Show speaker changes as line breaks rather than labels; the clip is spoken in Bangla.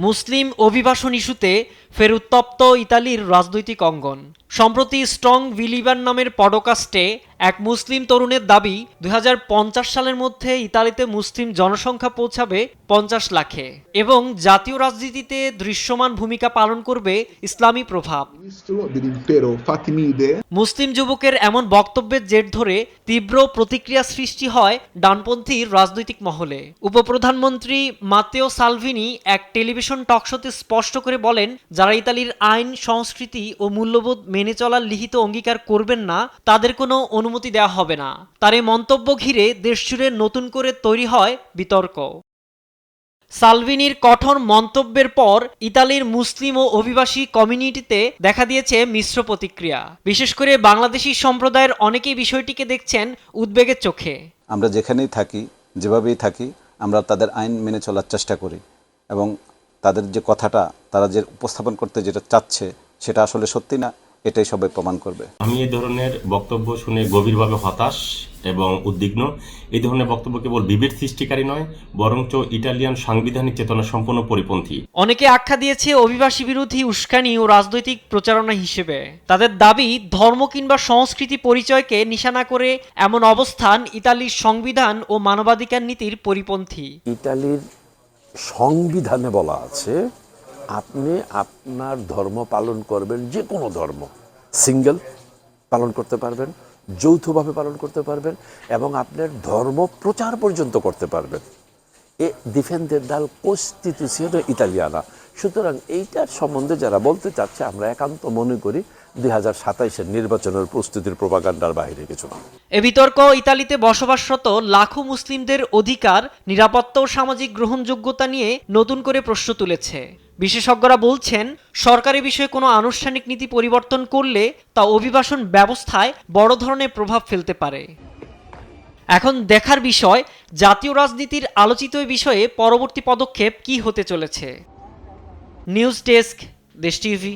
মুসলিম অভিবাসন ইস্যুতে ফের উত্তপ্ত ইতালির রাজনৈতিক অঙ্গন। সম্প্রতি স্ট্রং বিলিভার নামের পডকাস্টে এক মুসলিম তরুণের দাবি 2050 সালের মধ্যে ইতালিতে মুসলিম জনসংখ্যা পৌঁছাবে 50 লাখে এবং জাতীয় রাজনীতিতে দৃশ্যমান ভূমিকা পালন করবে ইসলামী প্রভাব। মুসলিম যুবকের এমন বক্তব্যের জের ধরে তীব্র প্রতিক্রিয়া সৃষ্টি হয় ডানপন্থী রাজনৈতিক মহলে। উপপ্রধানমন্ত্রী মাত্তেও সালভিনি এক টেলিভিশন টকশোতে স্পষ্ট করে বলেন, যারা ইতালির আইন, সংস্কৃতি ও মূল্যবোধ মেনে চলার লিখিত অঙ্গীকার করবেন না, তাদের কোনো অনুমতি দেওয়া হবে না। তার এই মন্তব্য ঘিরে দেশজুড়ে নতুন করে তৈরি হয় বিতর্ক। সালভিনির কঠোর মন্তব্যের পর ইতালির মুসলিম ও অভিবাসী কমিউনিটিতে দেখা দিয়েছে মিশ্র প্রতিক্রিয়া। বিশেষ করে বাংলাদেশি সম্প্রদায়ের অনেকেই বিষয়টিকে দেখছেন উদ্বেগের চোখে।
আমরা যেখানেই থাকি, যেভাবেই থাকি, আমরা তাদের আইন মেনে চলার চেষ্টা করি এবং তাদের যে কথাটা তারা যে উপস্থাপন করতে যেটা চাচ্ছে সেটা আসলে সত্যি না, এটাই সবাই প্রমাণ করবে।
আমি এই ধরনের বক্তব্য শুনে গভীরভাবে হতাশ এবং উদ্বিগ্ন। এই ধরনের বক্তব্য কেবল বিভেদ সৃষ্টিকারী নয়, বরঞ্চ ইটালিয়ান সাংবিধানিক চেতনা সম্পূর্ণ পরিপন্থী।
অনেকে আখ্যা দিয়েছে অভিবাসী বিরোধী উস্কানি ও রাজনৈতিক প্রচারণা হিসেবে। তাদের দাবি, ধর্ম কিংবা সংস্কৃতি পরিচয়কে নিশানা করে এমন অবস্থান ইতালির সংবিধান ও মানবাধিকার নীতির পরিপন্থী।
ইতালির সংবিধানে বলা আছে আপনি আপনার ধর্ম পালন করবেন, যে কোনো ধর্ম, সিঙ্গেল পালন করতে পারবেন, যৌথভাবে পালন করতে পারবেন এবং আপনার ধর্ম প্রচার পর্যন্ত করতে পারবেন। এ ডিফেন্ডে ডাল কোস্টিটিউশনে ইতালিয়ানা। সুতরাং এইটার সম্বন্ধে যারা বলতে চাচ্ছে, আমরা একান্ত মনে করি 2027-এর নির্বাচনের প্রস্তুতির প্রোপাগান্ডার বাইরে কিছু না।
এ বিতর্ক ইতালিতে বসবাসরত লাখো মুসলিমদের অধিকার, নিরাপত্তা ও সামাজিক গ্রহণযোগ্যতা নিয়ে নতুন করে প্রশ্ন তুলেছে। বিশেষজ্ঞরা বলছেন, সরকারি বিষয়ে কোনো আনুষ্ঠানিক নীতি পরিবর্তন করলে তা অভিবাসন ব্যবস্থায় বড় ধরনের প্রভাব ফেলতে পারে। এখন দেখার বিষয়, জাতীয় রাজনীতির আলোচিত বিষয়ে পরবর্তী পদক্ষেপ কী হতে চলেছে। নিউজ ডেস্ক, দেশ টিভি।